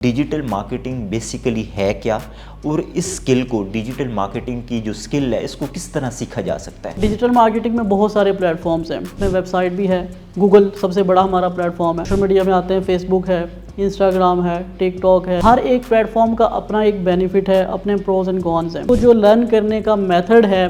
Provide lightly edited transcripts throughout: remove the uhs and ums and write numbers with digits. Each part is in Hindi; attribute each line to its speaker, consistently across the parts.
Speaker 1: डिजिटल मार्केटिंग बेसिकली है क्या और इस स्किल को डिजिटल मार्केटिंग की जो स्किल है इसको किस तरह सीखा जा सकता है।
Speaker 2: डिजिटल मार्केटिंग में बहुत सारे प्लेटफॉर्म्स हैं। इसमें वेबसाइट भी है, गूगल सबसे बड़ा हमारा प्लेटफॉर्म है, सोशल मीडिया में आते हैं, फेसबुक है, इंस्टाग्राम है, टिकटॉक है। हर एक प्लेटफॉर्म का अपना एक बेनिफिट है, अपने प्रोज एंड कॉन्स हैं। तो जो लर्न करने का मेथड है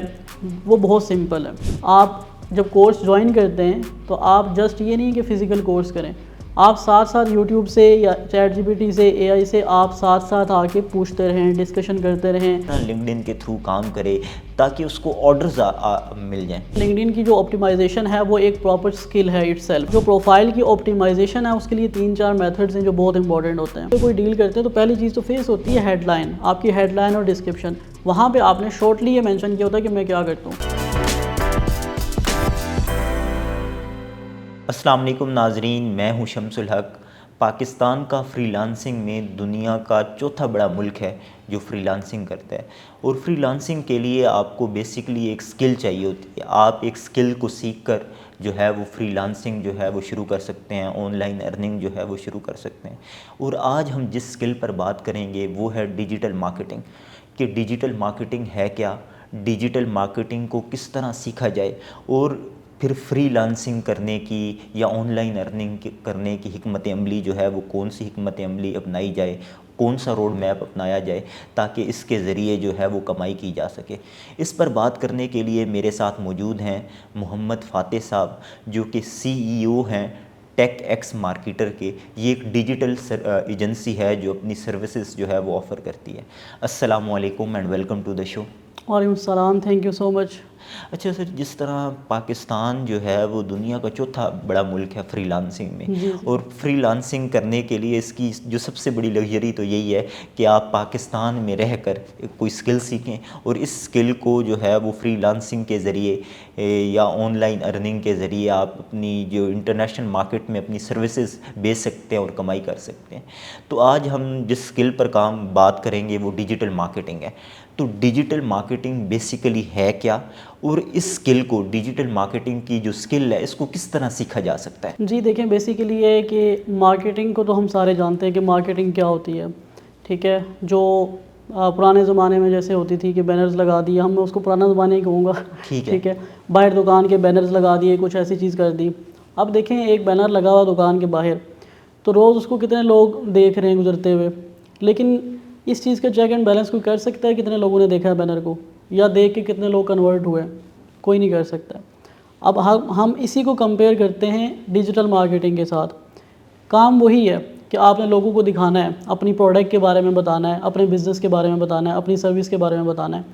Speaker 2: वो बहुत सिंपल है। आप जब कोर्स ज्वाइन करते हैं तो आप जस्ट ये नहीं कि फ़िज़िकल कोर्स करें, आप साथ साथ यूट्यूब से या चैट से, एआई से आप साथ साथ आके पूछते रहें, डिस्कशन करते रहें।
Speaker 1: लिंक्डइन के थ्रू काम करे ताकि उसको ऑर्डर्स मिल जाएं।
Speaker 2: लिंक्डइन की जो ऑप्टिमाइजेशन है वो एक प्रॉपर स्किल है इटसेल्फ। जो प्रोफाइल की ऑप्टिमाइजेशन है उसके लिए 3-4 मेथड्स हैं जो बहुत इंपॉर्टेंट होते हैं। तो कोई डील करते हैं तो पहली चीज़ तो फेस होती है हेडलाइन, आपकी हेडलाइन और डिस्क्रिप्शन। वहाँ पे आपने शॉर्टली ये मेंशन किया होता है कि मैं क्या करता हूँ।
Speaker 1: अस्सलाम वालेकुम नाजरीन, मैं हूं शम्सुल हक। पाकिस्तान का फ्रीलांसिंग में दुनिया का चौथा बड़ा मुल्क है जो फ्रीलांसिंग करता है। और फ्रीलांसिंग के लिए आपको बेसिकली एक स्किल चाहिए होती है। आप एक स्किल को सीख कर जो है वो फ्रीलांसिंग जो है वो शुरू कर सकते हैं, ऑनलाइन अर्निंग जो है वो शुरू कर सकते हैं। और आज हम जिस स्किल पर बात करेंगे वो है डिजिटल मार्केटिंग। कि डिजिटल मार्केटिंग है क्या, डिजिटल मार्केटिंग को किस तरह सीखा जाए और फिर फ्रीलांसिंग करने की या ऑनलाइन अर्निंग करने की हिकमत अमली जो है वो कौन सी हिकमत अमली अपनाई जाए, कौन सा रोड मैप अपनाया जाए ताकि इसके ज़रिए जो है वो कमाई की जा सके। इस पर बात करने के लिए मेरे साथ मौजूद हैं मोहम्मद फ़ातेह साहब, जो कि CEO हैं टेक एक्स मार्केटर के। ये एक डिजिटल एजेंसी है जो अपनी सर्विसेज जो है वो ऑफ़र करती है। अस्सलामु अलैकुम and welcome to the show.
Speaker 2: वालेकुम सलाम, थैंक यू सो मच।
Speaker 1: अच्छा सर, जिस तरह पाकिस्तान जो है वो दुनिया का चौथा बड़ा मुल्क है फ्रीलांसिंग में, और फ्रीलांसिंग करने के लिए इसकी जो सबसे बड़ी लग्जरी तो यही है कि आप पाकिस्तान में रहकर कोई स्किल सीखें और इस स्किल को जो है वो फ्रीलांसिंग के ज़रिए या ऑनलाइन अर्निंग के ज़रिए आप अपनी जो इंटरनेशनल मार्केट में अपनी सर्विसेज बेच सकते हैं और कमाई कर सकते हैं। तो आज हम जिस स्किल पर बात करेंगे वो डिजिटल मार्केटिंग है। तो डिजिटल मार्केटिंग बेसिकली है क्या और इस स्किल को डिजिटल मार्केटिंग की जो स्किल है इसको किस तरह सीखा जा सकता है।
Speaker 2: जी देखें, बेसिकली ये है कि मार्केटिंग को तो हम सारे जानते हैं कि मार्केटिंग क्या होती है, ठीक है। जो पुराने ज़माने में जैसे होती थी कि बैनर्स लगा दिए, हम उसको पुराना ज़माना ही कहूँगा, ठीक है। बाहर दुकान के बैनर्स लगा दिए, कुछ ऐसी चीज़ कर दी। अब देखें, एक बैनर लगा हुआ दुकान के बाहर तो रोज़ उसको कितने लोग देख रहे हैं गुजरते हुए, लेकिन इस चीज़ का चेक एंड बैलेंस कोई कर सकता है कितने लोगों ने देखा है बैनर को, या देख के कितने लोग कन्वर्ट हुए? कोई नहीं कर सकता। अब हम इसी को कंपेयर करते हैं डिजिटल मार्केटिंग के साथ। काम वही है कि आपने लोगों को दिखाना है, अपनी प्रोडक्ट के बारे में बताना है, अपने बिज़नेस के बारे में बताना है, अपनी सर्विस के बारे में बताना है।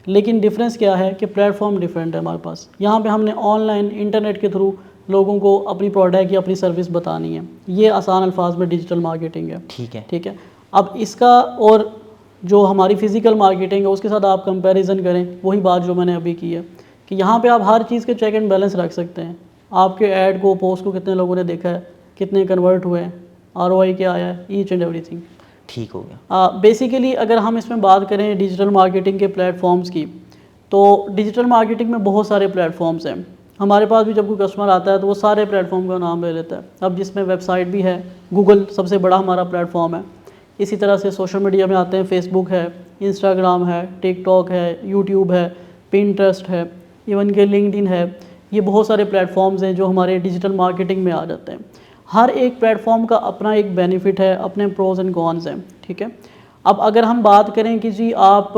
Speaker 2: लेकिन डिफरेंस क्या है कि प्लेटफॉर्म डिफरेंट है हमारे पास। यहाँ पे हमने ऑनलाइन इंटरनेट के थ्रू लोगों को अपनी प्रोडक्ट या अपनी सर्विस बतानी है। ये आसान अल्फाज में डिजिटल मार्केटिंग है, ठीक है। अब इसका और जो हमारी फ़िज़िकल मार्केटिंग है उसके साथ आप कंपैरिजन करें, वही बात जो मैंने अभी की है कि यहाँ पे आप हर चीज़ के चेक एंड बैलेंस रख सकते हैं। आपके ऐड को, पोस्ट को कितने लोगों ने देखा है, कितने कन्वर्ट हुए हैं, ROI क्या आया है, ईच एंड एवरीथिंग।
Speaker 1: ठीक हो गया।
Speaker 2: बेसिकली अगर हम इसमें बात करें डिजिटल मार्केटिंग के प्लेटफॉर्म्स की, तो डिजिटल मार्केटिंग में बहुत सारे प्लेटफॉर्म्स हैं। हमारे पास भी जब कोई कस्टमर आता है तो वो सारे प्लेटफॉर्म का नाम ले लेता है। अब जिसमें वेबसाइट भी है, गूगल सबसे बड़ा हमारा प्लेटफॉर्म है। इसी तरह से सोशल मीडिया में आते हैं, फेसबुक है, इंस्टाग्राम है, टिकटॉक है, यूट्यूब है, पिंटरेस्ट है, इवन के लिंक्डइन है। ये बहुत सारे प्लेटफॉर्म्स हैं जो हमारे डिजिटल मार्केटिंग में आ जाते हैं। हर एक प्लेटफॉर्म का अपना एक बेनिफिट है, अपने प्रोज एंड कॉन्स हैं, ठीक है। अब अगर हम बात करें कि जी आप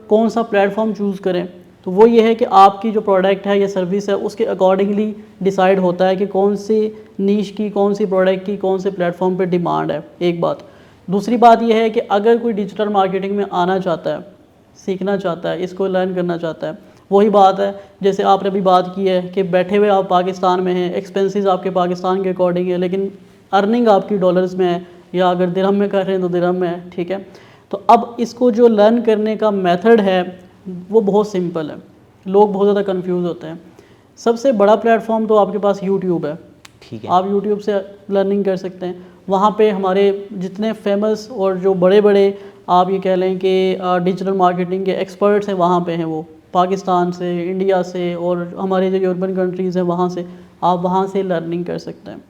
Speaker 2: कौन सा प्लेटफॉर्म चूज़ करें, तो वो ये है कि आपकी जो प्रोडक्ट है या सर्विस है उसके अकॉर्डिंगली डिसाइड होता है कि कौन सी नीश की, कौन सी प्रोडक्ट की, कौन से प्लेटफॉर्म पे डिमांड है, एक बात। दूसरी बात यह है कि अगर कोई डिजिटल मार्केटिंग में आना चाहता है, सीखना चाहता है, इसको लर्न करना चाहता है, वही बात है जैसे आपने अभी बात की है कि बैठे हुए आप पाकिस्तान में हैं, एक्सपेंसेस आपके पाकिस्तान के अकॉर्डिंग है, लेकिन अर्निंग आपकी डॉलर्स में है, या अगर दिरहम में कर रहे हैं तो दिरहम में है, ठीक है। तो अब इसको जो लर्न करने का मेथड है वो बहुत सिंपल है। लोग बहुत ज़्यादा कंफ्यूज होते हैं। सबसे बड़ा प्लेटफॉर्म तो आपके पास यूट्यूब है,
Speaker 1: ठीक है।
Speaker 2: आप यूट्यूब से लर्निंग कर सकते हैं। वहाँ पे हमारे जितने फेमस और जो बड़े बड़े आप ये कह लें कि डिजिटल मार्केटिंग के एक्सपर्ट्स हैं वहाँ पे हैं, वो पाकिस्तान से, इंडिया से और हमारे जो यूरोपियन कंट्रीज़ हैं वहाँ से, आप वहाँ से लर्निंग कर सकते हैं।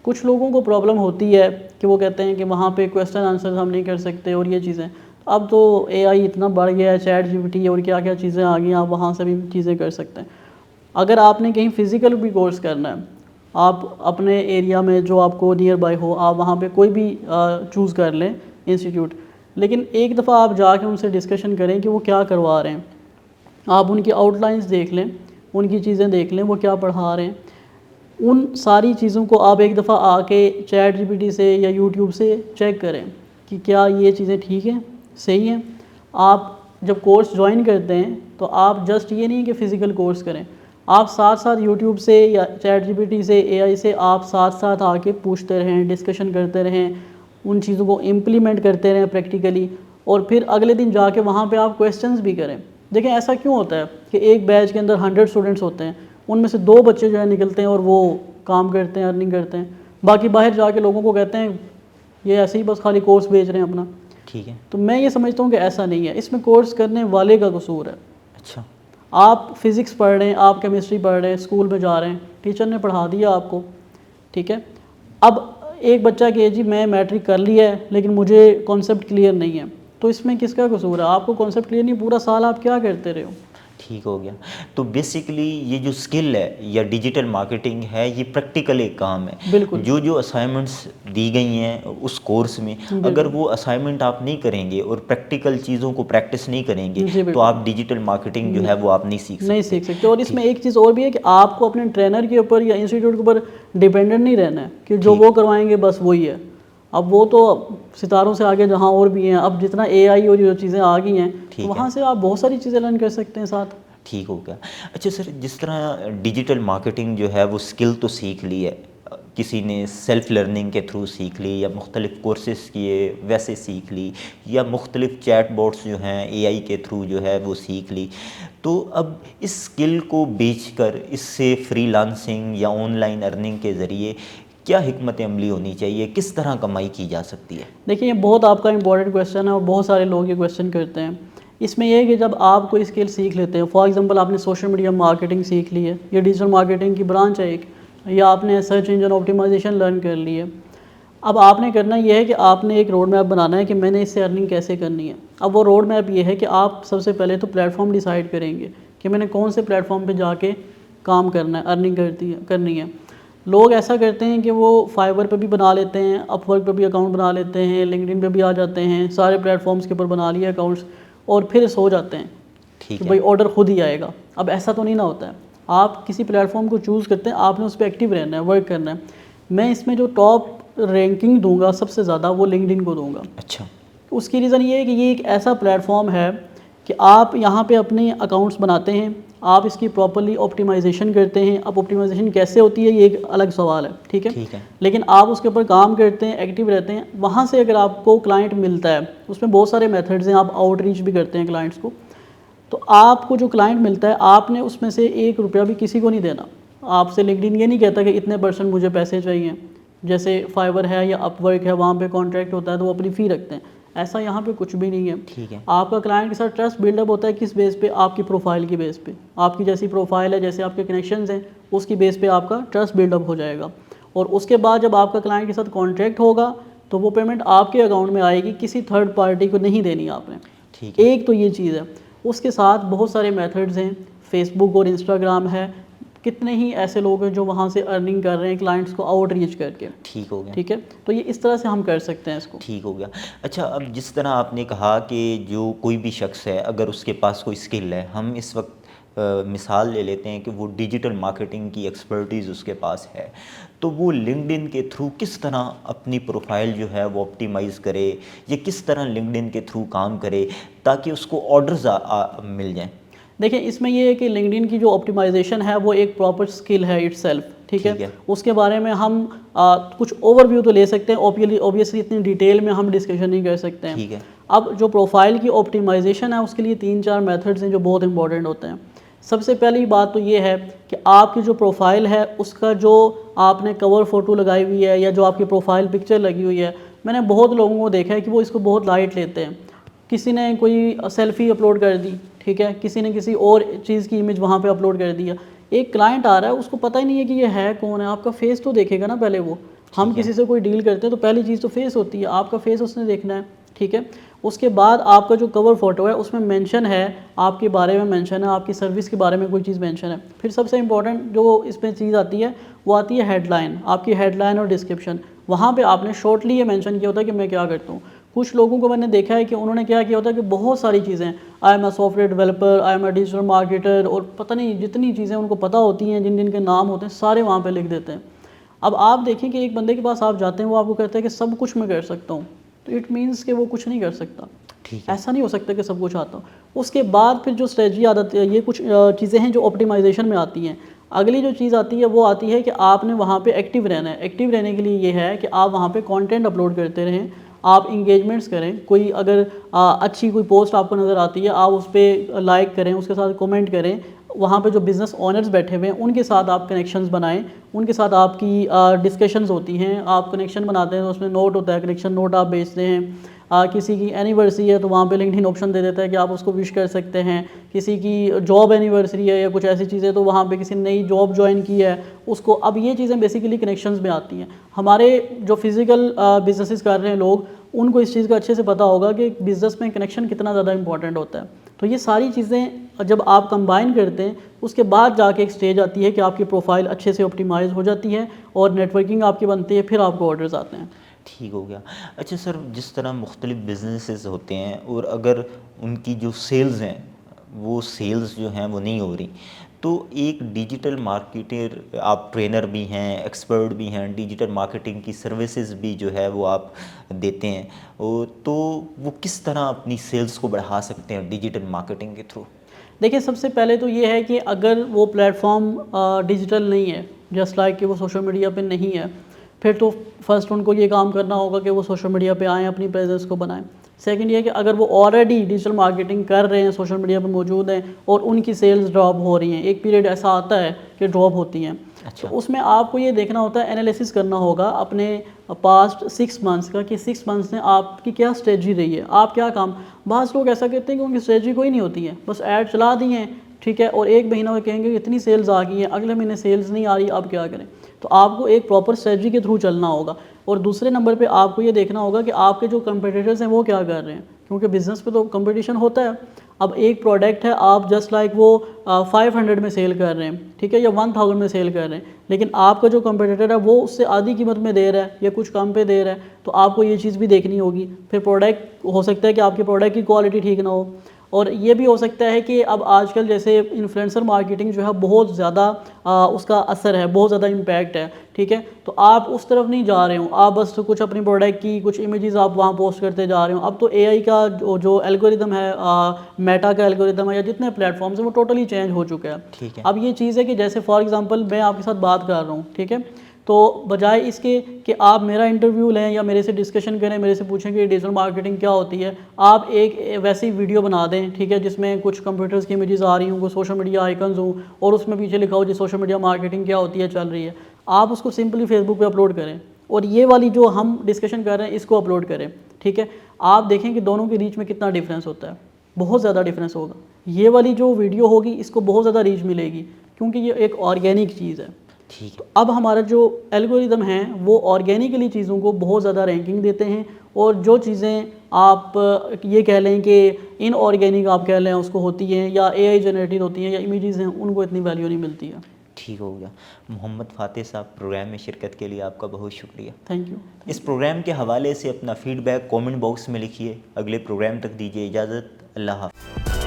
Speaker 2: कुछ लोगों को प्रॉब्लम होती है कि वो कहते हैं कि वहाँ पे क्वेश्चन आंसर हम नहीं कर सकते और ये चीज़ें। अब तो एआई इतना बढ़ गया है, चैट जीपीटी और क्या क्या चीज़ें आ गई हैं, आप वहाँ से भी चीज़ें कर सकते हैं। अगर आपने कहीं फ़िज़िकल भी कोर्स करना है, आप अपने एरिया में जो आपको नियर बाय हो, आप वहाँ पे कोई भी चूज़ कर लें इंस्टीट्यूट, लेकिन एक दफ़ा आप जाके उनसे डिस्कशन करें कि वो क्या करवा रहे हैं। आप उनकी आउटलाइंस देख लें, उनकी चीज़ें देख लें, वो क्या पढ़ा रहे हैं। उन सारी चीज़ों को आप एक दफ़ा आके चैट जीपीटी से या यूट्यूब से चेक करें कि क्या ये चीज़ें ठीक हैं, सही हैं। आप जब कोर्स ज्वाइन करते हैं तो आप जस्ट ये नहीं कि फ़िज़िकल कोर्स करें, आप साथ साथ यूट्यूब से या चैट जीपीटी से, एआई से आप साथ साथ आके पूछते रहें, डिस्कशन करते रहें, उन चीज़ों को इम्प्लीमेंट करते रहें प्रैक्टिकली, और फिर अगले दिन जाके वहाँ पे आप क्वेश्चंस भी करें। देखें ऐसा क्यों होता है कि एक बैच के अंदर 100 स्टूडेंट्स होते हैं, उनमें से 2 बच्चे जो है निकलते हैं और वो काम करते हैं, अर्निंग करते हैं, बाकी बाहर जाके लोगों को कहते हैं ये ऐसे ही बस खाली कोर्स बेच रहे हैं अपना।
Speaker 1: ठीक है।
Speaker 2: तो मैं ये समझता हूँ कि ऐसा नहीं है, इसमें कोर्स करने वाले का कसूर है।
Speaker 1: अच्छा।
Speaker 2: आप फिज़िक्स पढ़ रहे हैं, आप केमिस्ट्री पढ़ रहे हैं, स्कूल में जा रहे हैं, टीचर ने पढ़ा दिया आपको, ठीक है। अब एक बच्चा कि जी मैं मैट्रिक कर लिया है लेकिन मुझे कॉन्सेप्ट क्लियर नहीं है, तो इसमें किसका कसूर है? आपको कॉन्सेप्ट क्लियर नहीं, पूरा साल आप क्या करते रहे हो?
Speaker 1: ठीक हो गया। तो बेसिकली ये जो स्किल है या डिजिटल मार्केटिंग है, ये प्रैक्टिकल एक काम है।
Speaker 2: बिल्कुल
Speaker 1: जो जो असाइनमेंट्स दी गई हैं उस कोर्स में, अगर
Speaker 2: बिल्कुल
Speaker 1: वो असाइनमेंट आप नहीं करेंगे और प्रैक्टिकल चीज़ों को प्रैक्टिस नहीं करेंगे,
Speaker 2: जी
Speaker 1: तो
Speaker 2: बिल्कुल
Speaker 1: आप डिजिटल मार्केटिंग जो है वो आप नहीं सीख
Speaker 2: नहीं
Speaker 1: सकते।
Speaker 2: सीख सकते। और इसमें एक चीज़ और भी है कि आपको अपने ट्रेनर के ऊपर या इंस्टीट्यूट के ऊपर डिपेंडेंट नहीं रहना है कि जो वो करवाएंगे बस वही है। अब वो तो सितारों से आगे जहाँ और भी हैं, अब जितना एआई और जो चीज़ें आ गई हैं, तो वहाँ से आप बहुत सारी चीज़ें लर्न कर सकते हैं साथ।
Speaker 1: ठीक हो गया। अच्छा सर, जिस तरह डिजिटल मार्केटिंग जो है वो स्किल तो सीख ली है, किसी ने सेल्फ लर्निंग के थ्रू सीख ली या मुख्तलिफ कोर्सेज़ किए वैसे सीख ली, या मुख्तलिफ चैट बॉट्स जो हैं एआई के थ्रू जो है वो सीख ली, तो अब इस स्किल को बेचकर इससे फ्रीलांसिंग या ऑनलाइन अर्निंग के ज़रिए क्या हिकमत अमली होनी चाहिए, किस तरह कमाई की जा सकती है?
Speaker 2: देखिए ये बहुत आपका इंपॉर्टेंट क्वेश्चन है और बहुत सारे लोग ये क्वेश्चन करते हैं। इसमें यह है कि जब आप कोई स्किल सीख लेते हैं, फॉर एग्जांपल आपने सोशल मीडिया मार्केटिंग सीख ली है, ये डिजिटल मार्केटिंग की ब्रांच है एक, या आपने सर्च इंजन ऑप्टिमाइजेशन लर्न कर ली है। अब आपने करना यह है कि आपने एक रोड मैप बनाना है कि मैंने इससे अर्निंग कैसे करनी है। अब वो रोड मैप ये है कि आप सबसे पहले तो प्लेटफॉर्म डिसाइड करेंगे कि मैंने कौन से प्लेटफॉर्म पर जाके काम करना है, अर्निंग करनी है। लोग ऐसा करते हैं कि वो फाइवर पे भी बना लेते हैं, अपवर्क पे भी अकाउंट बना लेते हैं, लिंक्डइन पे भी आ जाते हैं, सारे प्लेटफॉर्म्स के ऊपर बना लिए अकाउंट्स और फिर सो जाते हैं
Speaker 1: ठीक
Speaker 2: कि
Speaker 1: है।
Speaker 2: भाई ऑर्डर खुद ही आएगा। अब ऐसा तो नहीं ना होता है। आप किसी प्लेटफॉर्म को चूज़ करते हैं, आपने उस पर एक्टिव रहना है, वर्क करना है। मैं इसमें जो टॉप रैंकिंग दूंगा सबसे ज़्यादा वो लिंक्डइन को दूंगा।
Speaker 1: अच्छा।
Speaker 2: उसकी रीज़न ये है कि ये एक ऐसा प्लेटफॉर्म है कि आप यहाँ पे अपने अकाउंट्स बनाते हैं, आप इसकी प्रॉपर्ली ऑप्टिमाइजेशन करते हैं। अब ऑप्टिमाइजेशन कैसे होती है ये एक अलग सवाल है, ठीक है।
Speaker 1: ठीक है।
Speaker 2: लेकिन आप उसके ऊपर काम करते हैं, एक्टिव रहते हैं। वहाँ से अगर आपको क्लाइंट मिलता है, उसमें बहुत सारे मेथड्स हैं, आप आउटरीच भी करते हैं क्लाइंट्स को। तो आपको जो क्लाइंट मिलता है, आपने उसमें से 1 रुपया भी किसी को नहीं देना। आपसे लिंक्डइन ये नहीं कहता कि इतने % मुझे पैसे चाहिए। जैसे फाइवर है या अपवर्क है, वहाँ पे कॉन्ट्रैक्ट होता है तो वो अपनी फ़ी रखते हैं। ऐसा यहाँ पे कुछ भी नहीं है।
Speaker 1: ठीक है।
Speaker 2: आपका क्लाइंट के साथ ट्रस्ट बिल्डअप होता है किस बेस पे? आपकी प्रोफाइल की बेस पे। आपकी जैसी प्रोफाइल है, जैसे आपके कनेक्शंस हैं, उसकी बेस पे आपका ट्रस्ट बिल्डअप हो जाएगा। और उसके बाद जब आपका क्लाइंट के साथ कॉन्ट्रैक्ट होगा तो वो पेमेंट आपके अकाउंट में आएगी, किसी थर्ड पार्टी को नहीं देनी आपने।
Speaker 1: ठीक है।
Speaker 2: एक तो ये चीज़ है। उसके साथ बहुत सारे मेथड्स हैं, फेसबुक और इंस्टाग्राम है। कितने ही ऐसे लोग हैं जो वहाँ से अर्निंग कर रहे हैं क्लाइंट्स को आउटरीच करके।
Speaker 1: ठीक हो गया।
Speaker 2: ठीक है, तो ये इस तरह से हम कर सकते हैं इसको।
Speaker 1: ठीक हो गया। अच्छा, अब जिस तरह आपने कहा कि जो कोई भी शख्स है अगर उसके पास कोई स्किल है, हम इस वक्त मिसाल ले लेते हैं कि वो डिजिटल मार्केटिंग की एक्सपर्टीज़ उसके पास है, तो वो लिंक्डइन के थ्रू किस तरह अपनी प्रोफाइल जो है वो ऑप्टिमाइज़ करे, या किस तरह लिंक्डइन के थ्रू काम करे ताकि उसको ऑर्डर्स मिल जाएं?
Speaker 2: देखिए इसमें ये है कि लिंक्डइन की जो ऑप्टिमाइजेशन है वो एक प्रॉपर स्किल है इटसेल्फ, ठीक है। उसके बारे में हम कुछ ओवरव्यू तो ले सकते हैं, ऑब्वियसली इतनी डिटेल में हम डिस्कशन नहीं कर सकते हैं।
Speaker 1: ठीक है।
Speaker 2: अब जो प्रोफाइल की ऑप्टिमाइजेशन है उसके लिए 3-4 मेथड्स हैं जो बहुत इंपॉर्टेंट होते हैं। सबसे पहली बात तो ये है कि आपकी जो प्रोफाइल है उसका जो आपने कवर फ़ोटो लगाई हुई है या जो आपकी प्रोफाइल पिक्चर लगी हुई है, मैंने बहुत लोगों को देखा है कि वो इसको बहुत लाइट लेते हैं। किसी ने कोई सेल्फ़ी अपलोड कर दी, ठीक है, किसी ने किसी और चीज़ की इमेज वहाँ पे अपलोड कर दिया। एक क्लाइंट आ रहा है, उसको पता ही नहीं है कि ये है कौन है। आपका फेस तो देखेगा ना पहले वो, हम किसी से कोई डील करते हैं तो पहली चीज़ तो फेस होती है, आपका फेस उसने देखना है, ठीक है। उसके बाद आपका जो कवर फोटो है उसमें मेंशन है, आपके बारे में मेंशन है, आपकी सर्विस के बारे में कोई चीज़ मेंशन है। फिर सबसे इंपॉर्टेंट जो इसमें चीज़ आती है वो आती है हेडलाइन, आपकी हेडलाइन और डिस्क्रिप्शन। वहाँ पे आपने शॉर्टली ये मेंशन किया होता है कि मैं क्या करता हूँ। कुछ लोगों को मैंने देखा है कि उन्होंने क्या किया होता है कि बहुत सारी चीज़ें, I am a software developer, I am a digital marketer, और पता नहीं जितनी चीज़ें उनको पता होती हैं, जिन जिन के नाम होते हैं सारे वहाँ पे लिख देते हैं। अब आप देखें कि एक बंदे के पास आप जाते हैं, वो आपको कहता है कि सब कुछ मैं कर सकता हूँ, तो इट मीन्स कि वो कुछ नहीं कर सकता।
Speaker 1: ठीक है।
Speaker 2: ऐसा नहीं हो सकता कि सब कुछ आता हो। उसके बाद फिर जो स्ट्रेटजी आ जाती है, ये कुछ चीज़ें हैं जो ऑप्टिमाइजेशन में आती हैं। अगली जो चीज़ आती है वो आती है कि आपने वहाँ पे एक्टिव रहना है। एक्टिव रहने के लिए ये है कि आप वहाँ पे कंटेंट अपलोड करते रहें, आप इंगेजमेंट्स करें। कोई अगर अच्छी कोई पोस्ट आपको नज़र आती है, आप उस पर लाइक करें, उसके साथ कमेंट करें। वहाँ पे जो बिज़नेस ओनर्स बैठे हुए हैं उनके साथ आप कनेक्शंस बनाएं, उनके साथ आपकी डिस्कशंस होती हैं, आप कनेक्शन बनाते हैं तो उसमें नोट होता है, कनेक्शन नोट आप बेचते हैं। किसी की एनिवर्सरी है तो वहाँ पे लिंक्डइन ऑप्शन दे देता है कि आप उसको विश कर सकते हैं। किसी की जॉब एनिवर्सरी है या कुछ ऐसी चीज़ें, तो वहाँ पे किसी ने नई जॉब ज्वाइन की है उसको, अब ये चीज़ें बेसिकली कनेक्शंस में आती हैं। हमारे जो फिज़िकल बिजनेसेस कर रहे हैं लोग, उनको इस चीज़ का अच्छे से पता होगा कि बिज़नेस में कनेक्शन कितना ज़्यादा इंपॉर्टेंट होता है। तो ये सारी चीज़ें जब आप कंबाइन करते हैं, उसके बाद जाके एक स्टेज आती है कि आपकी प्रोफाइल अच्छे से ऑप्टिमाइज़ हो जाती है और नेटवर्किंग आपकी बनती है, फिर आपको ऑर्डर्स आते हैं।
Speaker 1: ठीक हो गया। अच्छा सर, जिस तरह मुख्तलिफ बिजनेसेस होते हैं और अगर उनकी जो सेल्स हैं वो सेल्स जो हैं वो नहीं हो रही, तो एक डिजिटल मार्केटर, आप ट्रेनर भी हैं, एक्सपर्ट भी हैं, डिजिटल मार्केटिंग की सर्विसेज भी जो है वो आप देते हैं, तो वो किस तरह अपनी सेल्स को बढ़ा सकते हैं डिजिटल मार्केटिंग के थ्रू?
Speaker 2: देखिए, सबसे पहले तो ये है कि अगर वो प्लेटफॉर्म डिजिटल नहीं है, जस्ट लाइक कि वो सोशल मीडिया पे नहीं है, फिर तो फर्स्ट उनको ये काम करना होगा कि वो सोशल मीडिया पे आएँ, अपनी प्रेजेंस को बनाएं। सेकंड ये है कि अगर वो ऑलरेडी डिजिटल मार्केटिंग कर रहे हैं, सोशल मीडिया पे मौजूद हैं और उनकी सेल्स ड्रॉप हो रही हैं, एक पीरियड ऐसा आता है कि ड्रॉप होती हैं,
Speaker 1: अच्छा।
Speaker 2: तो उसमें आपको ये देखना होता है, एनालिसिस करना होगा अपने पास्ट 6 मंथ्स का कि 6 मंथ्स में आपकी क्या स्ट्रेटजी रही है, आप क्या काम। बाज़ लोग ऐसा कहते हैं कि उनकी स्ट्रेटजी कोई नहीं होती है, बस ऐड चला दी हैं, ठीक है, और एक महीना में कहेंगे इतनी सेल्स आ गई हैं, अगले महीने सेल्स नहीं आ रही, अब क्या करें। तो आपको एक प्रॉपर स्ट्रेटजी के थ्रू चलना होगा। और दूसरे नंबर पे आपको ये देखना होगा कि आपके जो कंपटीटर्स हैं वो क्या कर रहे हैं, क्योंकि बिज़नेस पे तो कंपटीशन होता है। अब एक प्रोडक्ट है, आप जस्ट लाइक वो 500 में सेल कर रहे हैं, ठीक है, या 1000 में सेल कर रहे हैं, लेकिन आपका जो कंपटीटर है वो उससे आधी कीमत में दे रहा है या कुछ कम पे दे रहा है, तो आपको ये चीज़ भी देखनी होगी। फिर प्रोडक्ट हो सकता है कि आपके प्रोडक्ट की क्वालिटी ठीक ना हो, और ये भी हो सकता है कि अब आजकल जैसे इन्फ्लुएंसर मार्केटिंग जो है बहुत ज़्यादा उसका असर है, बहुत ज़्यादा इम्पैक्ट है, ठीक है, तो आप उस तरफ नहीं जा रहे हो, आप बस कुछ अपनी प्रोडक्ट की कुछ इमेजेस आप वहाँ पोस्ट करते जा रहे हो। अब तो एआई का जो एल्गोरिदम है, मेटा का एल्गोरिदम है, या जितने प्लेटफॉर्म्स हैं वो टोटली चेंज हो चुका है।
Speaker 1: ठीक है।
Speaker 2: अब ये चीज़ है कि जैसे फॉर एग्जांपल मैं आपके साथ बात कर रहा हूँ, ठीक है, तो बजाय इसके कि आप मेरा इंटरव्यू लें या मेरे से डिस्कशन करें, मेरे से पूछें कि डिजिटल मार्केटिंग क्या होती है, आप एक वैसी वीडियो बना दें, ठीक है, जिसमें कुछ कंप्यूटर्स की इमेजेस आ रही हों, कुछ सोशल मीडिया आइकन्स हों, और उसमें पीछे लिखा हो जी सोशल मीडिया मार्केटिंग क्या होती है, चल रही है। आप उसको सिंपली फेसबुक पे अपलोड करें, और ये वाली जो हम डिस्कशन कर रहे हैं इसको अपलोड करें, ठीक है। आप देखें कि दोनों के बीच में कितना डिफरेंस होता है, बहुत ज़्यादा डिफरेंस होगा। ये वाली जो वीडियो होगी इसको बहुत ज़्यादा रीच मिलेगी, क्योंकि ये एक ऑर्गेनिक चीज़ है।
Speaker 1: ठीक है।
Speaker 2: तो अब हमारा जो एल्गोरिदम है वो ऑर्गेनिकली चीज़ों को बहुत ज़्यादा रैंकिंग देते हैं, और जो चीज़ें आप ये कह लें कि इनऑर्गेनिक आप कह लें उसको होती हैं, या एआई जनरेटेड होती हैं, या इमेजेस हैं, उनको इतनी वैल्यू नहीं मिलती है।
Speaker 1: ठीक हो गया। मोहम्मद फ़ातेह साहब, प्रोग्राम में शिरकत के लिए आपका बहुत शुक्रिया।
Speaker 2: Thank you.
Speaker 1: इस प्रोग्राम के हवाले से अपना फीडबैक कमेंट बॉक्स में लिखिए। अगले प्रोग्राम तक दीजिए इजाज़त। अल्लाह हाफ़िज़।